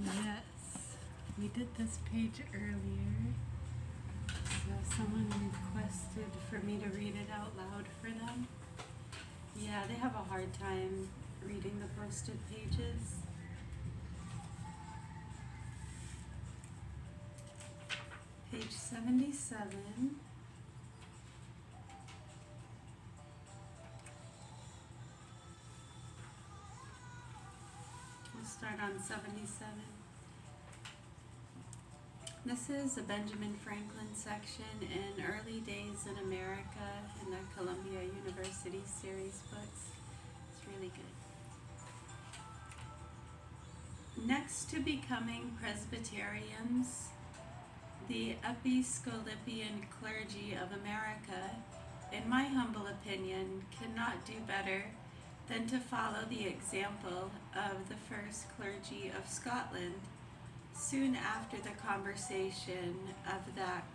Yes, we did this page earlier. So someone requested for me to read it out loud for them. Yeah, they have a hard time reading the posted pages. Page 77. We'll start on 77. This is a Benjamin Franklin section in Early Days in America in the Columbia University series books. It's really good. Next to becoming Presbyterians, the Episcopalian clergy of America, in my humble opinion, cannot do better than to follow the example of the first clergy of Scotland soon after the conversion of that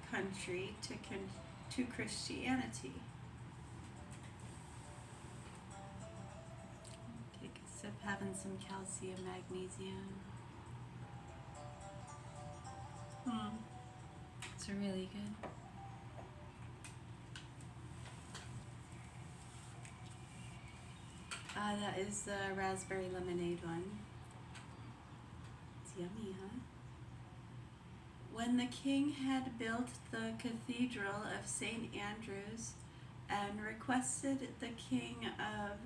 country to Christianity. Take a sip, having some calcium, magnesium. It's really good. That is the raspberry lemonade one. It's yummy, huh? When the king had built the Cathedral of St. Andrews and requested the king of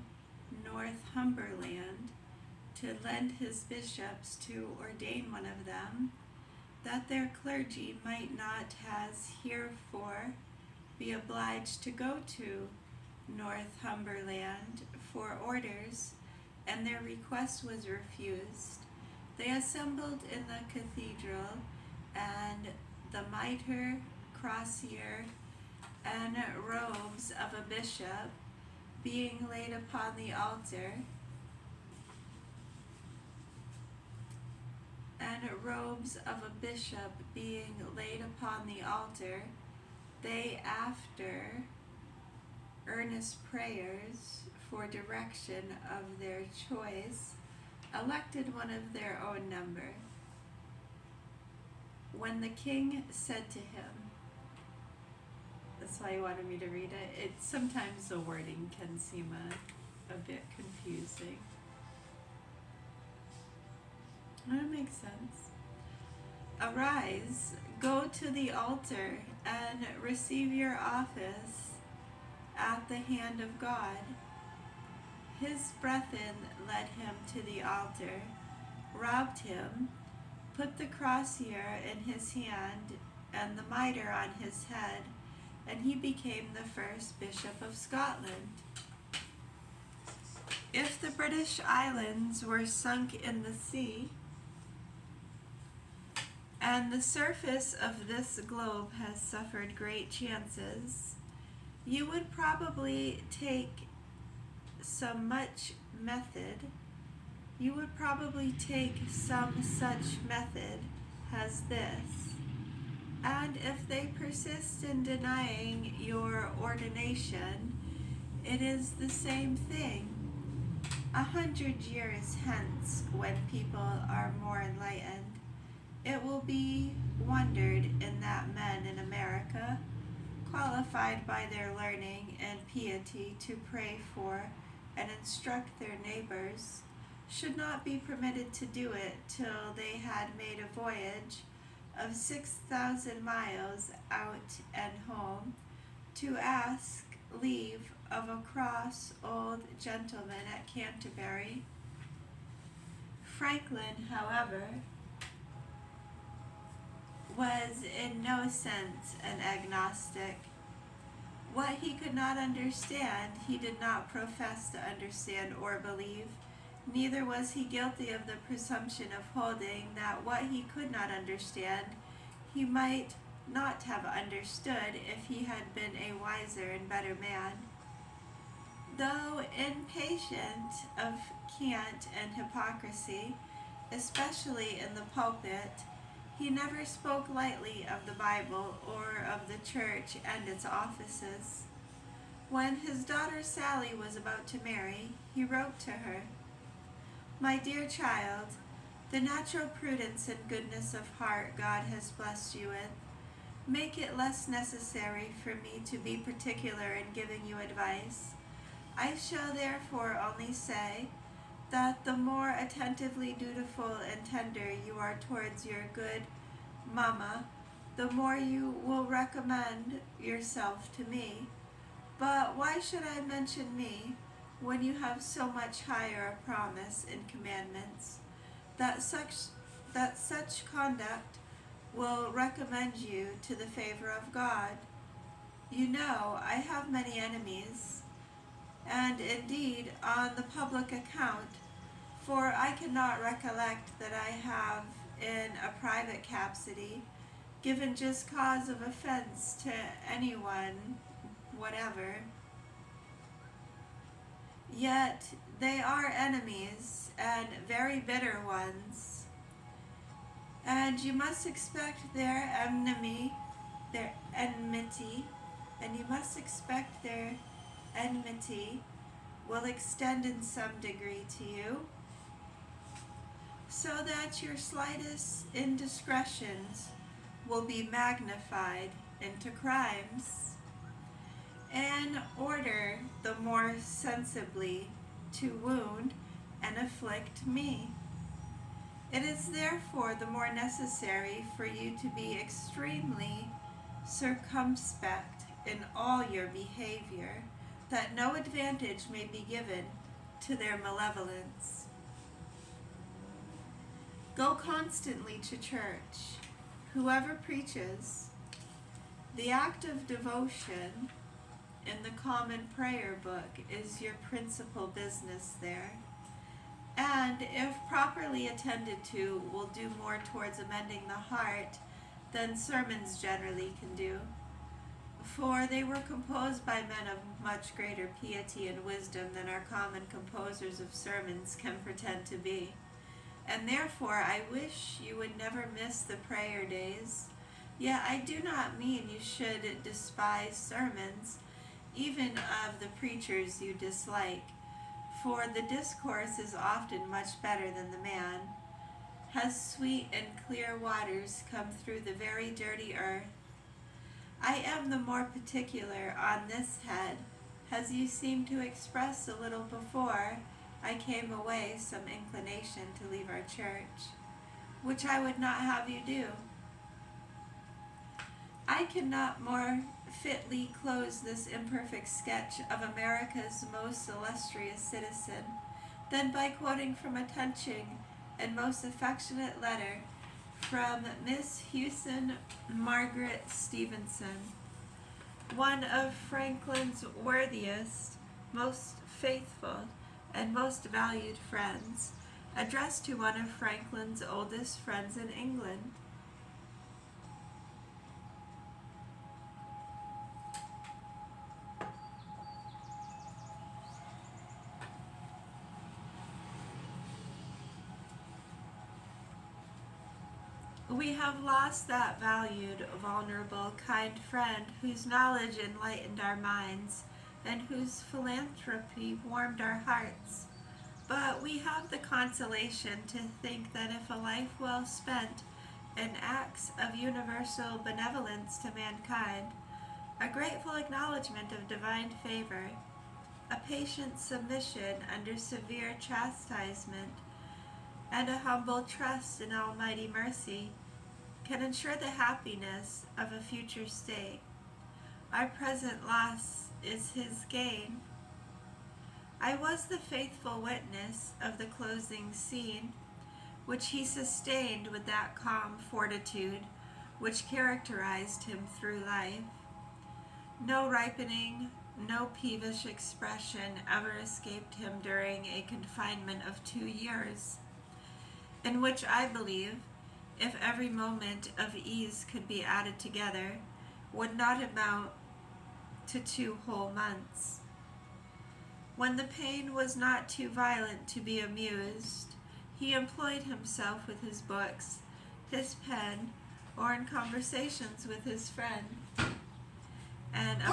Northumberland to lend his bishops to ordain one of them, that their clergy might not as herefore be obliged to go to Northumberland for orders, and their request was refused, they assembled in the cathedral, and the mitre, crosier, and robes of a bishop being laid upon the altar, they after earnest prayers for direction of their choice, elected one of their own number. When the king said to him, that's why he wanted me to read it. Sometimes the wording can seem a bit confusing. That makes sense. Arise, go to the altar, and receive your office at the hand of God. His brethren led him to the altar, robbed him, put the crosier in his hand and the mitre on his head, and he became the first bishop of Scotland. If the British Islands were sunk in the sea, and the surface of this globe has suffered great chances, you would probably take some such method as this, and if they persist in denying your ordination, it is the same thing. 100 years hence, when people are more enlightened, it will be wondered in that men in America, qualified by their learning and piety to pray for and instruct their neighbors, should not be permitted to do it till they had made a voyage of 6,000 miles out and home, to ask leave of a cross old gentleman at Canterbury. Franklin, however, was in no sense an agnostic. What he could not understand, he did not profess to understand or believe. Neither was he guilty of the presumption of holding that what he could not understand, he might not have understood if he had been a wiser and better man. Though impatient of cant and hypocrisy, especially in the pulpit, he never spoke lightly of the Bible or of the church and its offices. When his daughter Sally was about to marry, he wrote to her, "My dear child, The natural prudence and goodness of heart God has blessed you with make it less necessary for me to be particular in giving you advice. I shall therefore only say that the more attentively dutiful and tender you are towards your good mamma, the more you will recommend yourself to me. But why should I mention me when you have so much higher a promise in commandments, that such conduct will recommend you to the favor of God? You know, I have many enemies, and indeed on the public account, for I cannot recollect that I have in a private capacity given just cause of offense to anyone whatever. Yet they are enemies, and very bitter ones, and you must expect their enmity, and you must expect their enmity will extend in some degree to you, so that your slightest indiscretions will be magnified into crimes, in order the more sensibly to wound and afflict me. It is therefore the more necessary for you to be extremely circumspect in all your behavior, that no advantage may be given to their malevolence. Go constantly to church. Whoever preaches the act of devotion in the common prayer book is your principal business there, and if properly attended to, will do more towards amending the heart than sermons generally can do, for they were composed by men of much greater piety and wisdom than our common composers of sermons can pretend to be. And therefore I wish you would never miss the prayer days. Yet I do not mean you should despise sermons, even of the preachers you dislike, for the discourse is often much better than the man. Has sweet and clear waters come through the very dirty earth? I am the more particular on this head, as you seem to express a little before I came away some inclination to leave our church, which I would not have you do. I cannot more fitly close this imperfect sketch of America's most illustrious citizen than by quoting from a touching and most affectionate letter from Miss Hewson Margaret Stevenson, one of Franklin's worthiest, most faithful, and most valued friends, addressed to one of Franklin's oldest friends in England. We have lost that valued, vulnerable, kind friend whose knowledge enlightened our minds and whose philanthropy warmed our hearts. But we have the consolation to think that if a life well spent in acts of universal benevolence to mankind, a grateful acknowledgement of divine favor, a patient submission under severe chastisement, and a humble trust in almighty mercy, can ensure the happiness of a future state. Our present loss is his gain. I was the faithful witness of the closing scene, which he sustained with that calm fortitude which characterized him through life. No ripening, no peevish expression ever escaped him during a confinement of 2 years, in which I believe, if every moment of ease could be added together, would not amount to 2 whole months. When the pain was not too violent to be amused, he employed himself with his books, his pen, or in conversations with his friend, and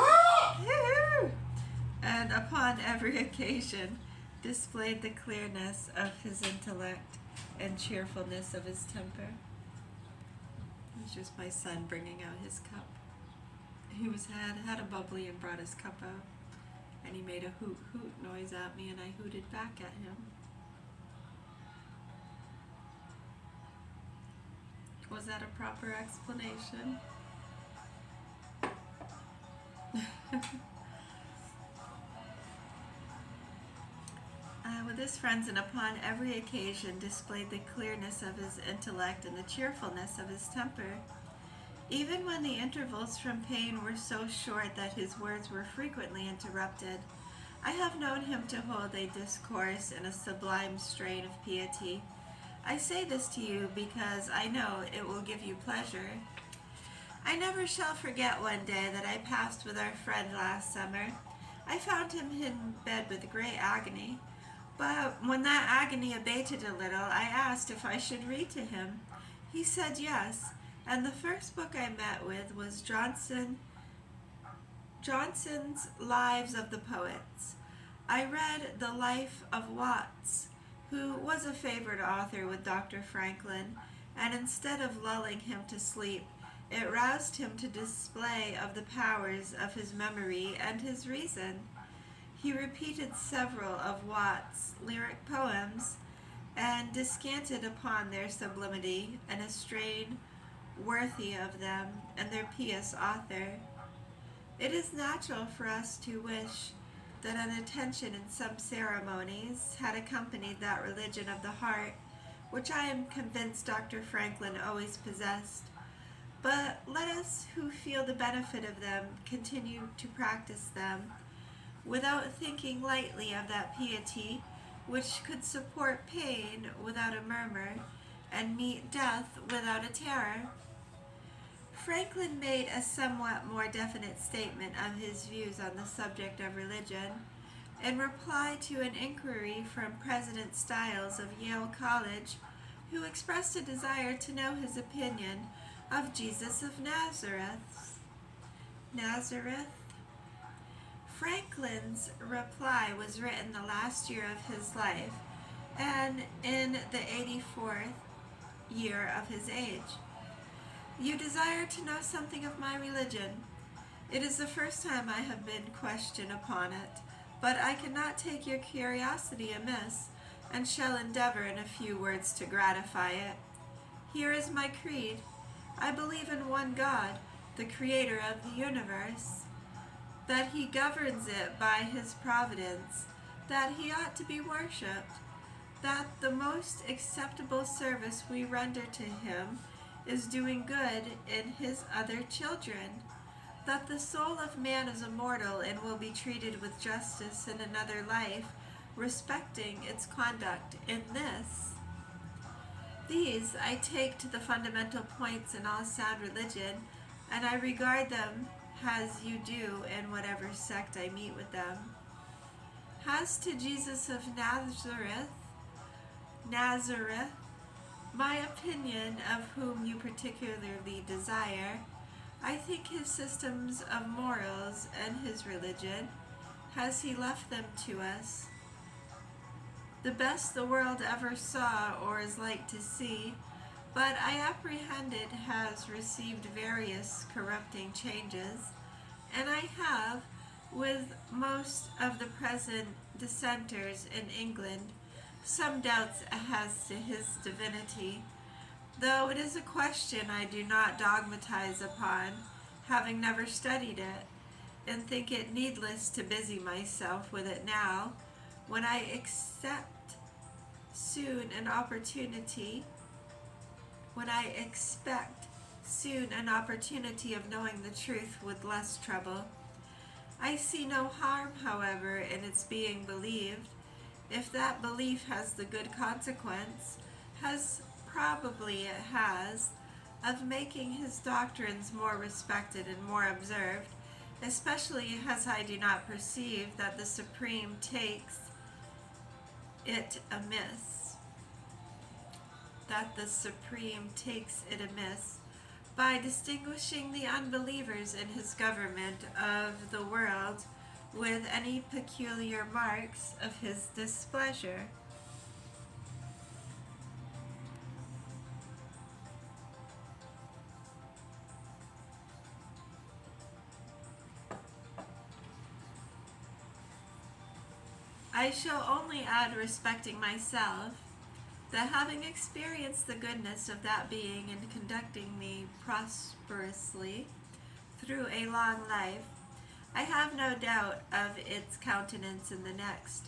upon every occasion displayed the clearness of his intellect and cheerfulness of his temper. It was just my son bringing out his cup. He had a bubbly and brought his cup out, and he made a hoot hoot noise at me, and I hooted back at him. Was that a proper explanation? With his friends, and upon every occasion displayed the clearness of his intellect and the cheerfulness of his temper. Even when the intervals from pain were so short that his words were frequently interrupted, I have known him to hold a discourse in a sublime strain of piety. I say this to you because I know it will give you pleasure. I never shall forget one day that I passed with our friend last summer. I found him in bed with great agony, but when that agony abated a little, I asked if I should read to him. He said yes, and the first book I met with was Johnson's Lives of the Poets. I read The Life of Watts, who was a favorite author with Dr. Franklin, and instead of lulling him to sleep, it roused him to display of the powers of his memory and his reason. He repeated several of Watts' lyric poems, and descanted upon their sublimity and a strain worthy of them and their pious author. It is natural for us to wish that an attention in some ceremonies had accompanied that religion of the heart, which I am convinced Dr. Franklin always possessed. But let us who feel the benefit of them continue to practice them, without thinking lightly of that piety which could support pain without a murmur, and meet death without a terror. Franklin made a somewhat more definite statement of his views on the subject of religion in reply to an inquiry from President Stiles of Yale College, who expressed a desire to know his opinion of Jesus of Nazareth. Franklin's reply was written the last year of his life, and in the 84th year of his age. You desire to know something of my religion. It is the first time I have been questioned upon it, but I cannot take your curiosity amiss, and shall endeavor in a few words to gratify it. Here is my creed. I believe in one God, the creator of the universe, that he governs it by his providence, that he ought to be worshipped, that the most acceptable service we render to him is doing good in his other children, that the soul of man is immortal and will be treated with justice in another life, respecting its conduct in this. These I take to the fundamental points in all sound religion, and I regard them as you do in whatever sect I meet with them. As to Jesus of Nazareth, my opinion of whom you particularly desire, I think his systems of morals and his religion, has he left them to us, the best the world ever saw or is like to see, but I apprehend it has received various corrupting changes, and I have, with most of the present dissenters in England, some doubts as to his divinity, though it is a question I do not dogmatize upon, having never studied it, and think it needless to busy myself with it now, when I expect soon an opportunity of knowing the truth with less trouble. I see no harm, however, in its being believed, if that belief has the good consequence, as probably it has, of making his doctrines more respected and more observed, especially as I do not perceive that the Supreme takes it amiss, by distinguishing the unbelievers in his government of the world with any peculiar marks of his displeasure. I shall only add respecting myself, that having experienced the goodness of that being in conducting me prosperously through a long life, I have no doubt of its countenance in the next,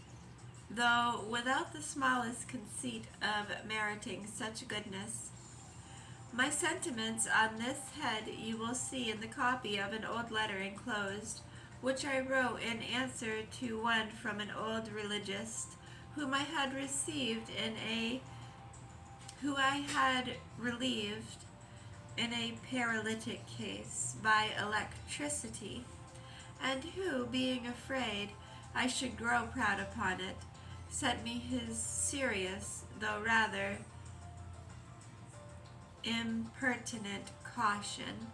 though without the smallest conceit of meriting such goodness. My sentiments on this head you will see in the copy of an old letter enclosed, which I wrote in answer to one from an old religious whom I had relieved in a paralytic case by electricity, and who, being afraid I should grow proud upon it, sent me his serious, though rather impertinent caution.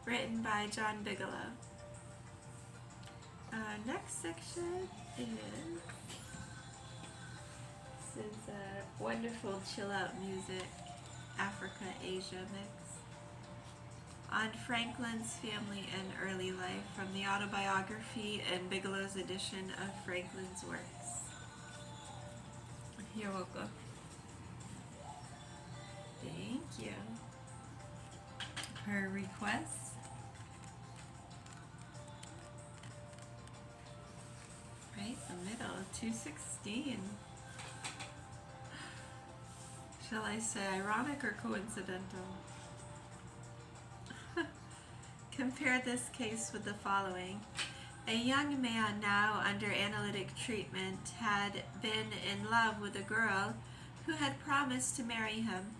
Written by John Bigelow. Next section is wonderful chill out music, Africa Asia mix, on Franklin's family and early life from the autobiography and Bigelow's edition of Franklin's works. You're welcome. Thank you. Her request. Right in the middle, 216. Shall I say ironic or coincidental? Compare this case with the following. A young man now under analytic treatment had been in love with a girl who had promised to marry him.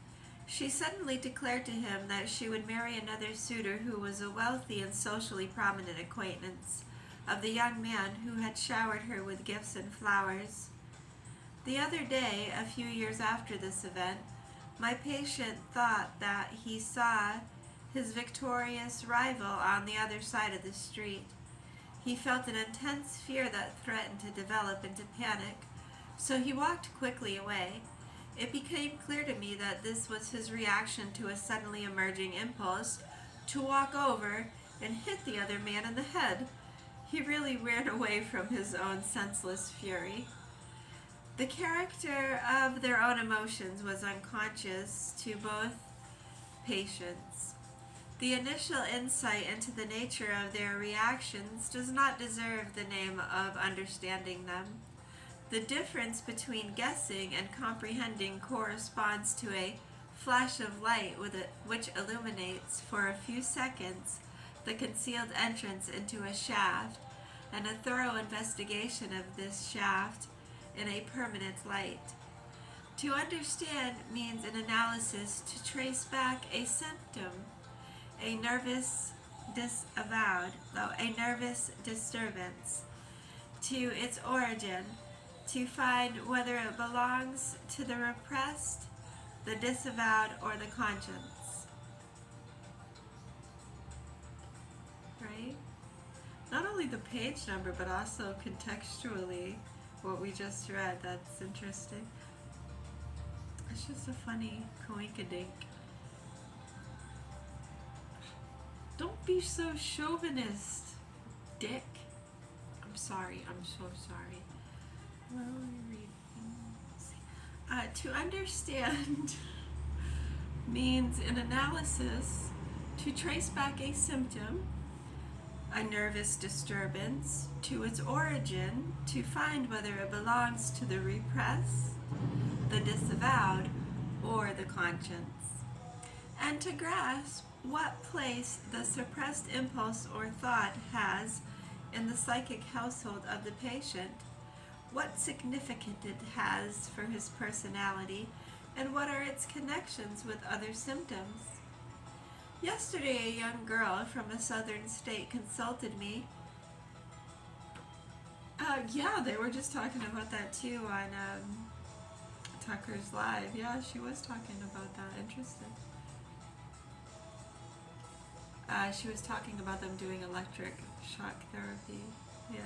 She suddenly declared to him that she would marry another suitor who was a wealthy and socially prominent acquaintance of the young man who had showered her with gifts and flowers. The other day, a few years after this event, my patient thought that he saw his victorious rival on the other side of the street. He felt an intense fear that threatened to develop into panic, so he walked quickly away. It became clear to me that this was his reaction to a suddenly emerging impulse to walk over and hit the other man in the head. He really ran away from his own senseless fury. The character of their own emotions was unconscious to both patients. The initial insight into the nature of their reactions does not deserve the name of understanding them. The difference between guessing and comprehending corresponds to a flash of light which illuminates for a few seconds the concealed entrance into a shaft, and a thorough investigation of this shaft in a permanent light. To understand means in analysis to trace back a symptom, a nervous disturbance, to its origin, to find whether it belongs to the repressed, the disavowed, or the conscience. Right? Not only the page number, but also contextually what we just read. That's interesting. It's just a funny coinkydink. Don't be so chauvinist, dick. I'm sorry. I'm so sorry. Where are we reading? To understand means in analysis to trace back a symptom, a nervous disturbance, to its origin, to find whether it belongs to the repressed, the disavowed, or the conscience, and to grasp what place the suppressed impulse or thought has in the psychic household of the patient, what significance it has for his personality, and what are its connections with other symptoms. Yesterday, a young girl from a southern state consulted me. Yeah, they were just talking about that too on Tucker's Live. Yeah, she was talking about that. Interesting. She was talking about them doing electric shock therapy. Yes.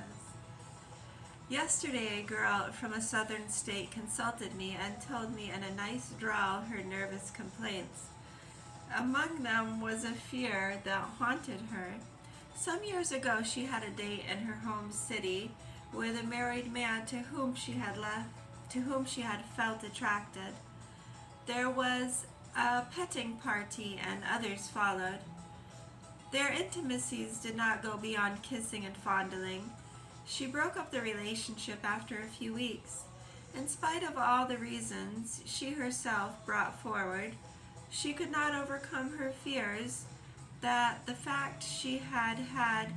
Yesterday, a girl from a southern state consulted me and told me in a nice drawl her nervous complaints. Among them was a fear that haunted her. Some years ago, she had a date in her home city with a married man to whom she had felt attracted. There was a petting party and others followed. Their intimacies did not go beyond kissing and fondling. She broke up the relationship after a few weeks. In spite of all the reasons she herself brought forward, she could not overcome her fears that the fact she had had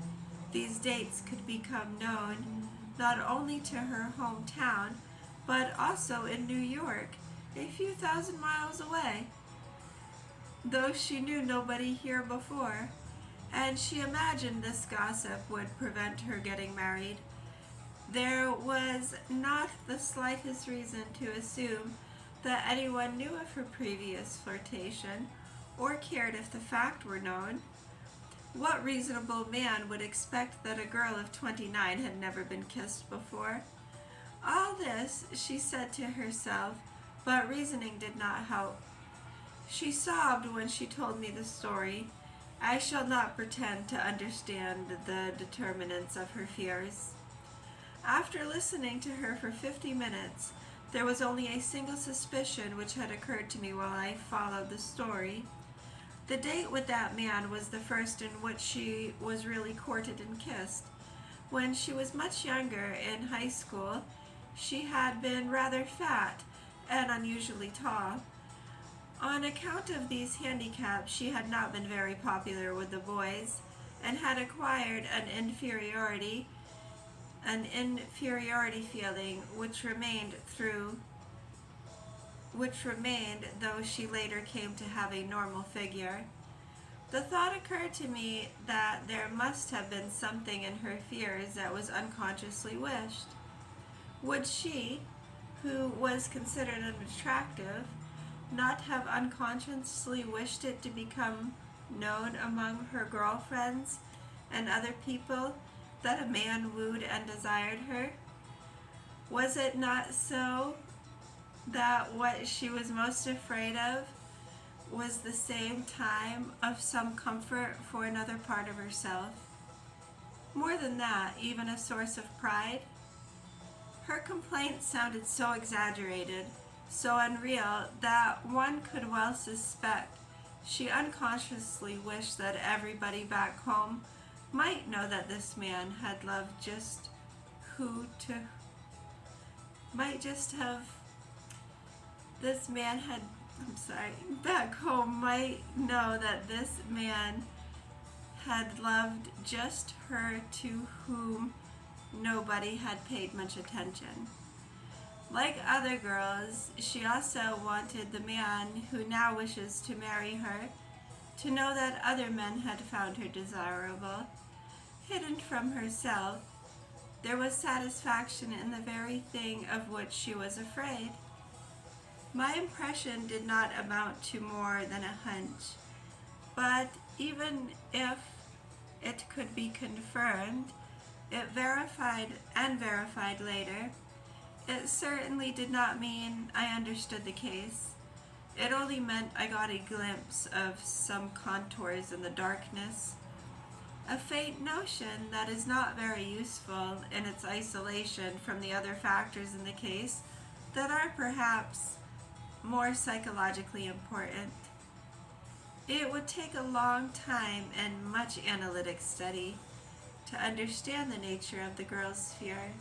these dates could become known not only to her hometown, but also in New York, a few thousand miles away. Though she knew nobody here before, and she imagined this gossip would prevent her getting married, there was not the slightest reason to assume that anyone knew of her previous flirtation or cared if the fact were known. What reasonable man would expect that a girl of 29 had never been kissed before? All this she said to herself, but reasoning did not help. She sobbed when she told me the story. I shall not pretend to understand the determinants of her fears. After listening to her for 50 minutes, there was only a single suspicion which had occurred to me while I followed the story. The date with that man was the first in which she was really courted and kissed. When she was much younger, in high school, she had been rather fat and unusually tall. On account of these handicaps, she had not been very popular with the boys and had acquired an inferiority feeling which remained though she later came to have a normal figure. The thought occurred to me that there must have been something in her fears that was unconsciously wished. Would she, who was considered unattractive, not have unconsciously wished it to become known among her girlfriends and other people that a man wooed and desired her? Was it not so that what she was most afraid of was the same time of some comfort for another part of herself? More than that, even a source of pride? Her complaint sounded so exaggerated, so unreal, that one could well suspect she unconsciously wished that everybody back home might know that this man had loved back home might know that this man had loved just her, to whom nobody had paid much attention. Like other girls, she also wanted the man who now wishes to marry her to know that other men had found her desirable. Hidden from herself, there was satisfaction in the very thing of which she was afraid. My impression did not amount to more than a hunch, but even if it could be confirmed, verified later, it certainly did not mean I understood the case. It only meant I got a glimpse of some contours in the darkness. A faint notion that is not very useful in its isolation from the other factors in the case that are perhaps more psychologically important. It would take a long time and much analytic study to understand the nature of the girl's fear.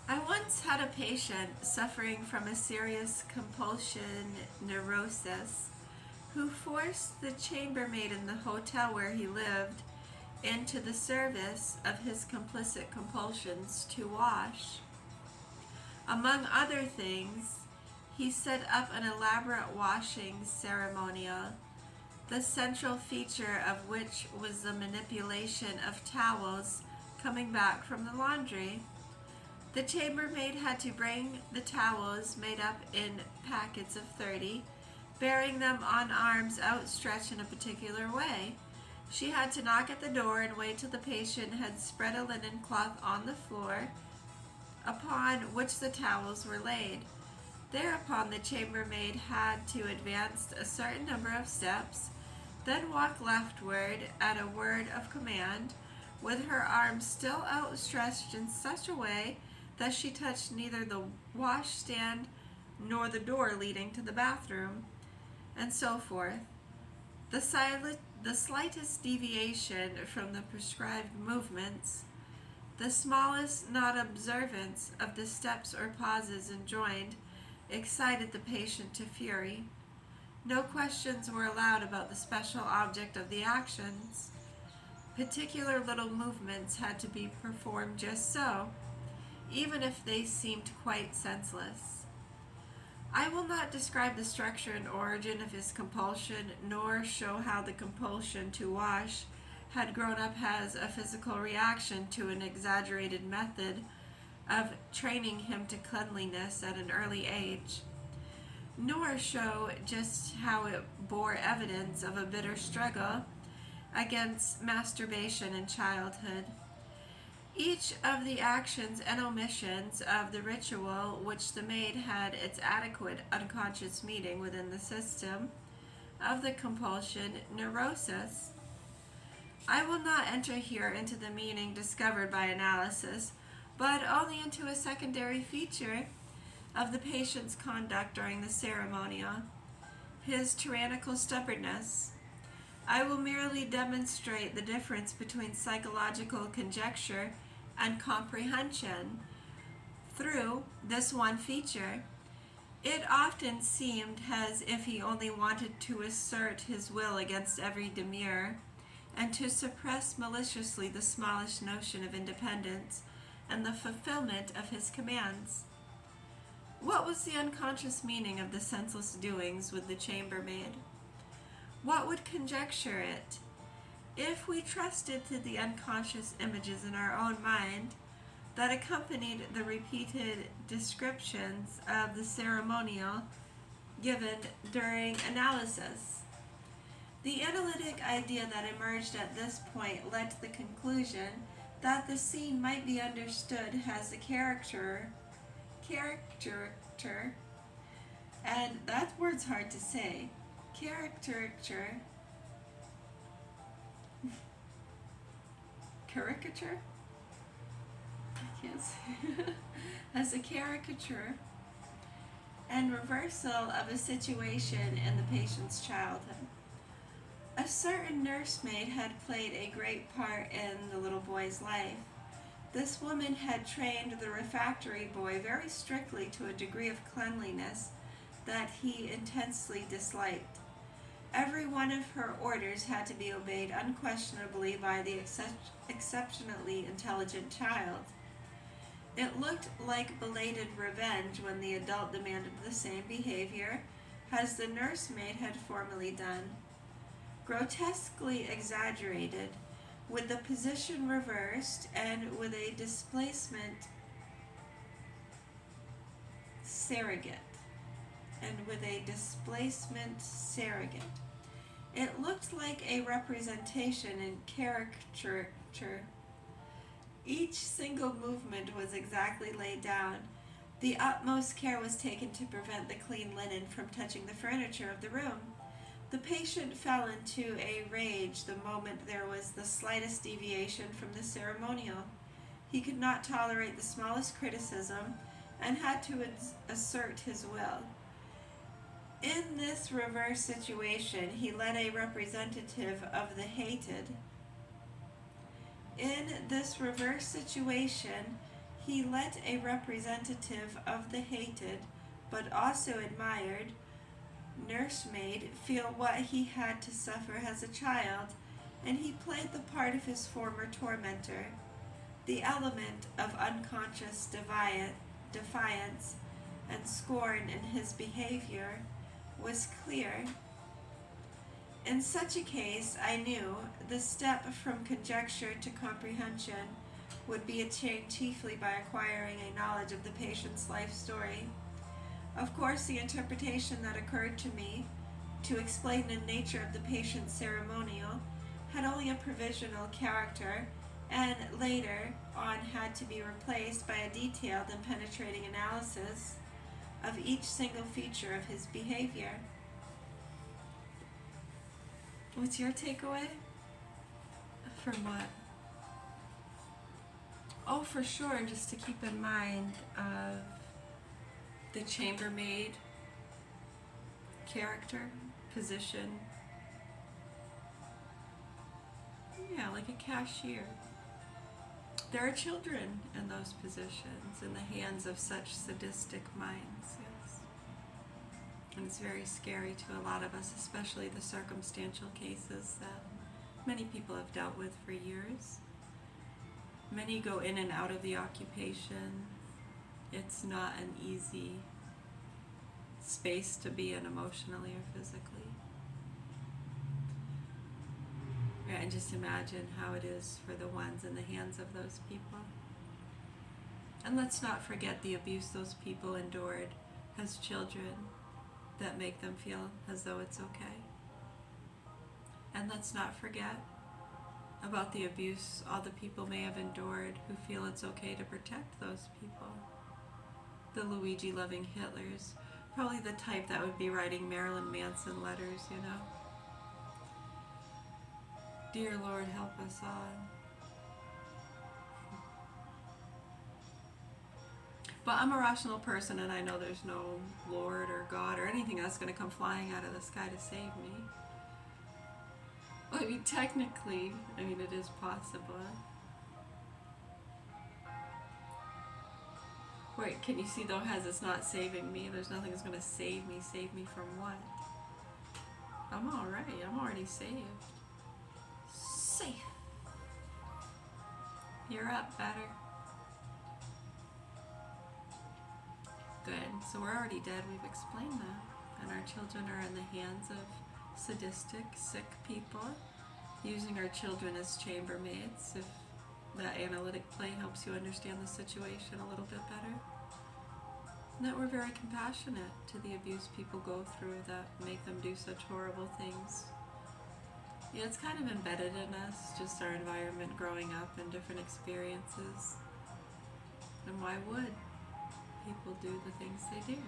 I once had a patient suffering from a serious compulsion neurosis who forced the chambermaid in the hotel where he lived into the service of his complicit compulsions to wash. Among other things, he set up an elaborate washing ceremonial, the central feature of which was the manipulation of towels coming back from the laundry. The chambermaid had to bring the towels made up in packets of 30, bearing them on arms outstretched in a particular way. She had to knock at the door and wait till the patient had spread a linen cloth on the floor upon which the towels were laid. Thereupon the chambermaid had to advance a certain number of steps, then walk leftward at a word of command, with her arms still outstretched in such a way that she touched neither the washstand nor the door leading to the bathroom, and so forth. The slightest deviation from the prescribed movements, the smallest non-observance of the steps or pauses enjoined, excited the patient to fury. No questions were allowed about the special object of the actions. Particular little movements had to be performed just so, even if they seemed quite senseless. I will not describe the structure and origin of his compulsion, nor show how the compulsion to wash had grown up as a physical reaction to an exaggerated method of training him to cleanliness at an early age, nor show just how it bore evidence of a bitter struggle against masturbation in childhood. Each of the actions and omissions of the ritual which the maid had its adequate unconscious meaning within the system of the compulsion neurosis. I will not enter here into the meaning discovered by analysis, but only into a secondary feature of the patient's conduct during the ceremonial, his tyrannical stubbornness. I will merely demonstrate the difference between psychological conjecture and comprehension through this one feature. It often seemed as if he only wanted to assert his will against every demur, and to suppress maliciously the smallest notion of independence and the fulfillment of his commands. What was the unconscious meaning of the senseless doings with the chambermaid? What would conjecture it? If we trusted to the unconscious images in our own mind that accompanied the repeated descriptions of the ceremonial given during analysis. The analytic idea that emerged at this point led to the conclusion that the scene might be understood as a caricature, and that word's hard to say, caricature, I can't say, as a caricature and reversal of a situation in the patient's childhood. A certain nursemaid had played a great part in the little boy's life. This woman had trained the refractory boy very strictly to a degree of cleanliness that he intensely disliked. Every one of her orders had to be obeyed unquestionably by the exceptionally intelligent child. It looked like belated revenge when the adult demanded the same behavior as the nursemaid had formerly done. Grotesquely exaggerated, with the position reversed and with a displacement surrogate. It looked like a representation in caricature. Each single movement was exactly laid down. The utmost care was taken to prevent the clean linen from touching the furniture of the room. The patient fell into a rage the moment there was the slightest deviation from the ceremonial. He could not tolerate the smallest criticism and had to assert his will. In this reverse situation, he let a representative of the hated. But also admired, nursemaid feel what he had to suffer as a child, and he played the part of his former tormentor. The element of unconscious defiance and scorn in his behavior was clear. In such a case, I knew, the step from conjecture to comprehension would be attained chiefly by acquiring a knowledge of the patient's life story. Of course, the interpretation that occurred to me to explain the nature of the patient's ceremonial had only a provisional character, and later on had to be replaced by a detailed and penetrating analysis of each single feature of his behavior. What's your takeaway? From what? Oh, for sure, just to keep in mind of the chambermaid character, position. Yeah, like a cashier. There are children in those positions in the hands of such sadistic minds, yes. And it's very scary to a lot of us, especially the circumstantial cases that many people have dealt with for years. Many go in and out of the occupation. It's not an easy space to be in emotionally or physically. Yeah, and just imagine how it is for the ones in the hands of those people. And let's not forget the abuse those people endured as children that make them feel as though it's okay. And let's not forget about the abuse all the people may have endured who feel it's okay to protect those people. The Luigi-loving Hitlers, probably the type that would be writing Marilyn Manson letters, you know. Dear Lord, help us all. But I'm a rational person, and I know there's no Lord or God or anything that's going to come flying out of the sky to save me. Well, I mean, technically, it is possible. Wait, can you see though, as it's not saving me? There's nothing that's going to save me. Save me from what? I'm alright. I'm already saved. Safe. You're up, better. Good. So we're already dead. We've explained that. And our children are in the hands of sadistic, sick people, using our children as chambermaids. If that analytic play helps you understand the situation a little bit better. And that we're very compassionate to the abuse people go through that make them do such horrible things. Yeah, it's kind of embedded in us, just our environment growing up and different experiences. And why would people do the things they do?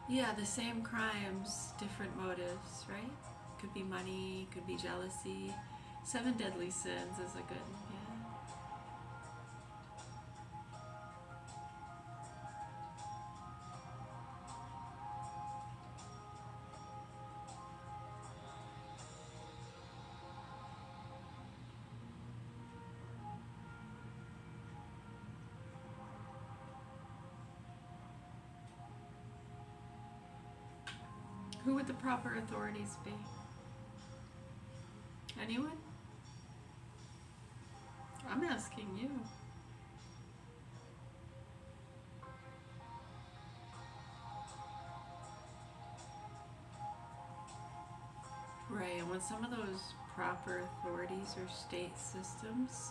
Yeah, the same crimes, different motives, right? Could be money, could be jealousy. 7 deadly sins is a good one, yeah. Who would the proper authorities be? Anyone? I'm asking you. Right, and when some of those proper authorities or state systems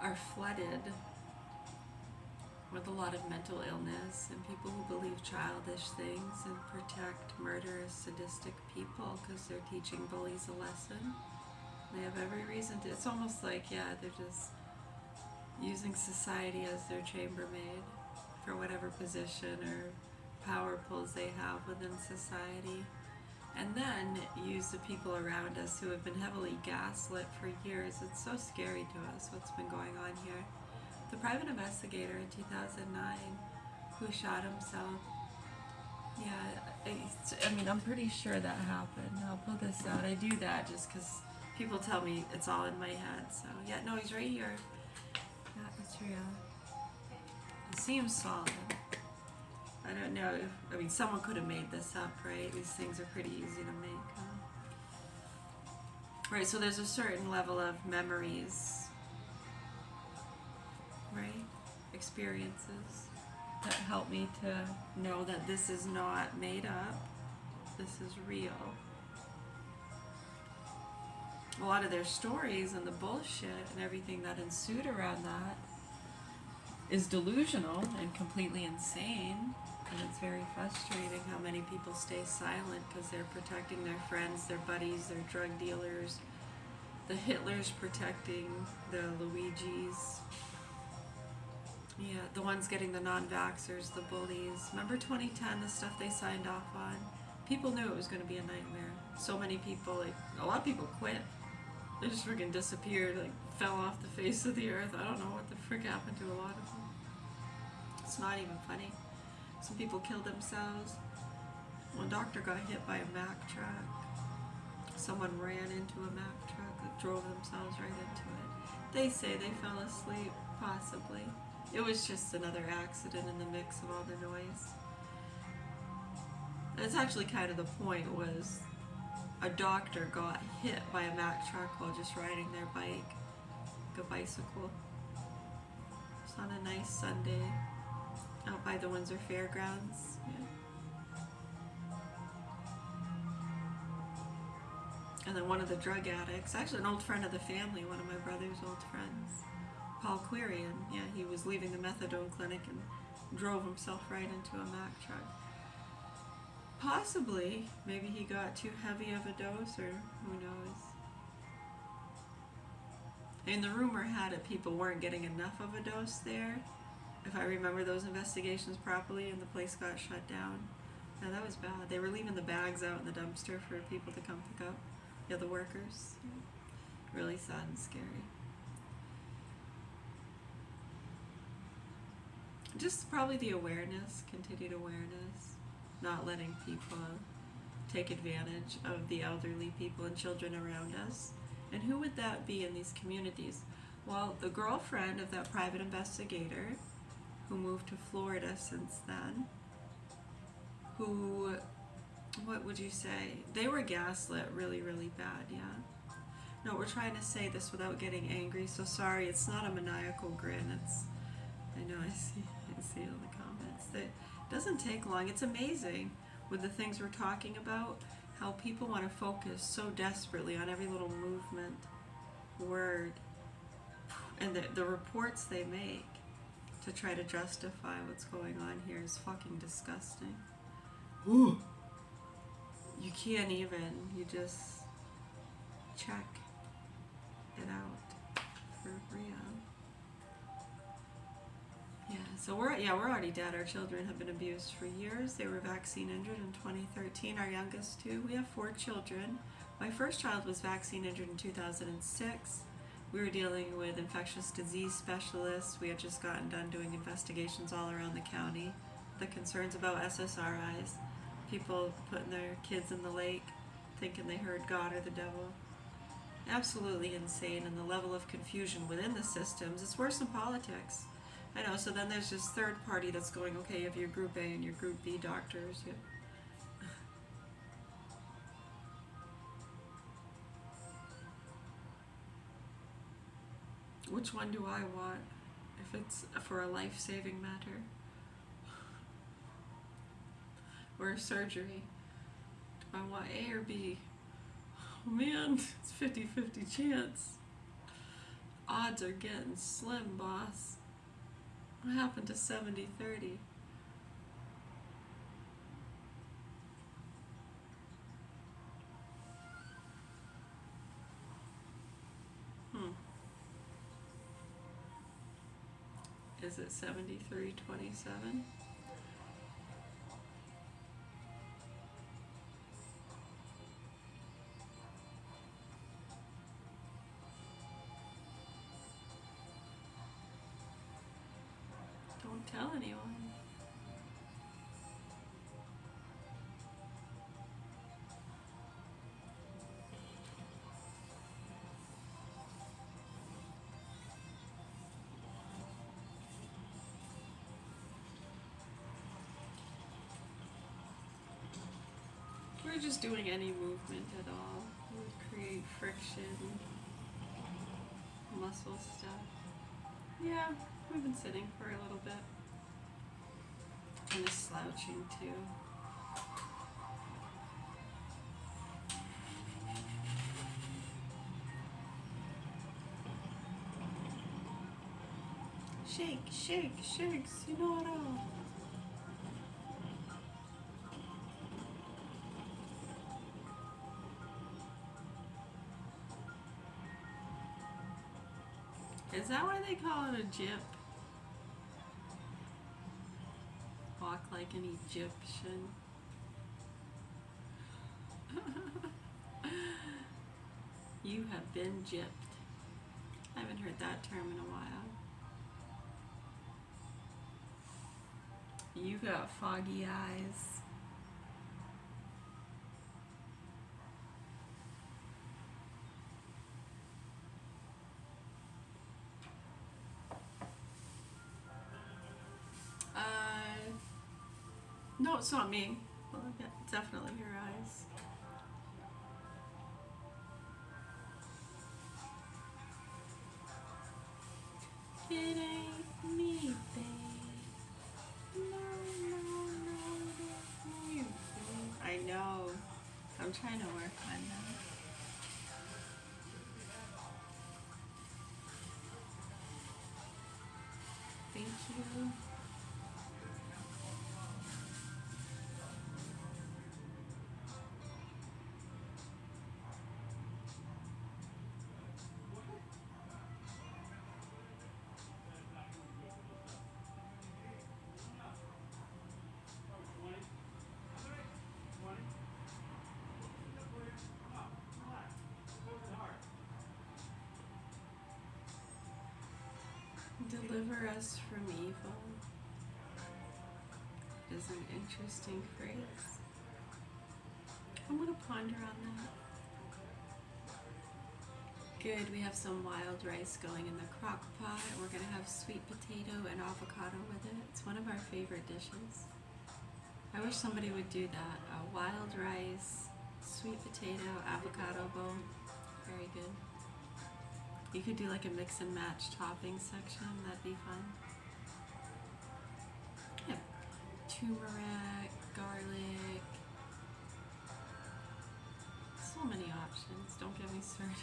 are flooded with a lot of mental illness and people who believe childish things and protect murderous, sadistic people because they're teaching bullies a lesson. They have every reason to. It's almost like, yeah, they're just using society as their chambermaid for whatever position or power pulls they have within society. And then use the people around us who have been heavily gaslit for years. It's so scary to us what's been going on here. The private investigator in 2009 who shot himself. Yeah, I'm pretty sure that happened. I'll pull this out. I do that just because people tell me it's all in my head. So, yeah, no, he's right here. Yeah, it's real. It seems solid. I don't know. Someone could have made this up, right? These things are pretty easy to make. Right, so there's a certain level of memories, right? Experiences that help me to know that this is not made up. This is real. A lot of their stories and the bullshit and everything that ensued around that is delusional and completely insane. And it's very frustrating how many people stay silent because they're protecting their friends, their buddies, their drug dealers, The Hitlers protecting the Luigis. Yeah, the ones getting the non-vaxxers, the bullies. Remember 2010, the stuff they signed off on? People knew it was going to be a nightmare. So many people, like, a lot of people quit. They just freaking disappeared, like, fell off the face of the earth. I don't know what the frick happened to a lot of them. It's not even funny. Some people killed themselves. One doctor got hit by a Mack truck. Someone ran into a Mack truck that drove themselves right into it. They say they fell asleep, possibly. It was just another accident in the mix of all the noise. That's actually kind of the point, was a doctor got hit by a Mack truck while just riding their bike, like a bicycle. It's on a nice Sunday out by the Windsor Fairgrounds. Yeah. And then one of the drug addicts, actually an old friend of the family, one of my brother's old friends, Paul Quirian, yeah, he was leaving the methadone clinic and drove himself right into a Mack truck. Possibly, maybe he got too heavy of a dose, or who knows. And the rumor had it people weren't getting enough of a dose there, if I remember those investigations properly, and the place got shut down. Yeah, that was bad. They were leaving the bags out in the dumpster for people to come pick up. Yeah, the workers. Really sad and scary. Just probably the awareness, continued awareness, not letting people take advantage of the elderly people and children around us. And who would that be in these communities? Well, the girlfriend of that private investigator who moved to Florida since then, who, what would you say? They were gaslit really, really bad, yeah. No, we're trying to say this without getting angry, so sorry, it's not a maniacal grin, it's, I know, I see it in the comments. It doesn't take long. It's amazing with the things we're talking about, how people want to focus so desperately on every little movement, word, and the reports they make to try to justify what's going on here is fucking disgusting. Ooh. You can't even, you just check it out for real. Yeah, so we're already dead. Our children have been abused for years. They were vaccine injured in 2013. Our youngest too. We have 4 children. My first child was vaccine injured in 2006. We were dealing with infectious disease specialists. We had just gotten done doing investigations all around the county. The concerns about SSRIs, people putting their kids in the lake, thinking they heard God or the devil. Absolutely insane, and the level of confusion within the systems, it's worse than politics. I know, so then there's this third party that's going, okay, you have your Group A and your Group B doctors. Yeah. Which one do I want if it's for a life-saving matter? Or a surgery? Do I want A or B? Oh man, it's 50-50 chance. Odds are getting slim, boss. What happened to 70-30? Is it 73-27? Don't tell anyone. We're just doing any movement at all would create friction, muscle stuff. Yeah, we've been sitting for a little bit. Kind of slouching too. Shake, shake, shakes, you know it all. Is that why they call it a gyp? Walk like an Egyptian. You have been gypped. I haven't heard that term in a while. You got foggy eyes. No, it's not me. Well, yeah, definitely your eyes. It ain't me, babe. No, it ain't you, babe. I know. I'm trying to work on that. Thank you. Deliver us from evil is an interesting phrase. I'm going to ponder on that. Good, we have some wild rice going in the crock pot, and we're going to have sweet potato and avocado with it. It's one of our favorite dishes. I wish somebody would do that. A wild rice, sweet potato, avocado bowl. Very good. You could do like a mix and match topping section. That'd be fun. Yeah. Turmeric, garlic. So many options. Don't get me started.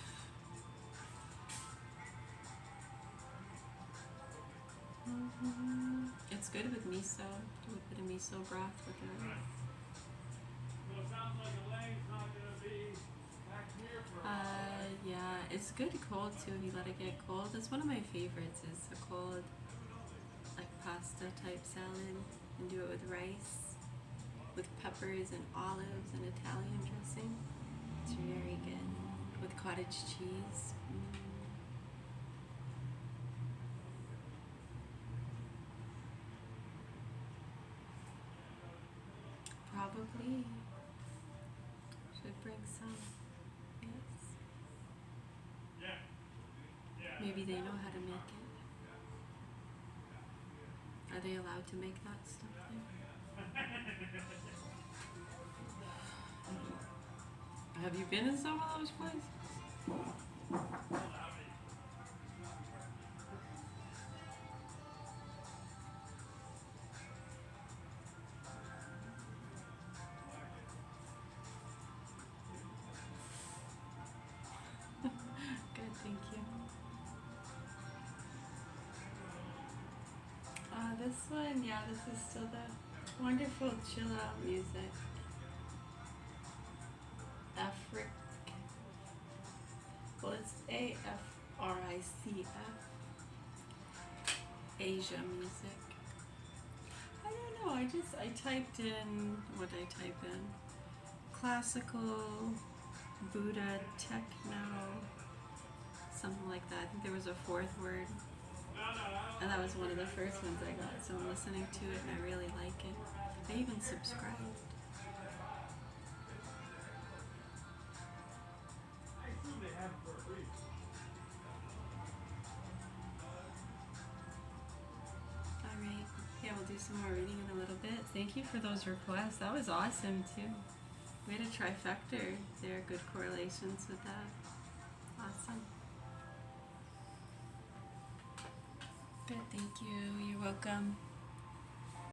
It's good with miso. Do a bit of miso broth with it. Well, it sounds like Elaine's not going to be back here for yeah, it's good cold too if you let it get cold. That's one of my favorites is a cold, like pasta type salad, and do it with rice, with peppers and olives and Italian dressing. It's very good. With cottage cheese. Probably. Should bring some. Yes. Yeah. Maybe they know how to make it. Are they allowed to make that stuff there? Have you been in some of those places? Good, thank you. This one, yeah, this is still the wonderful chill out music. Afric. Well, it's AFRICF. Asia music. I don't know, I typed in, what did I type in? Classical, Buddha, techno, something like that. I think there was a fourth word. And that was one of the first ones I got, so I'm listening to it and I really like it. I even subscribed. I assume they have it for a reason. Alright, yeah, we'll do some more reading in a little bit. Thank you for those requests. That was awesome too. We had a trifecta. There are good correlations with that. Awesome. Good, thank you. You're welcome.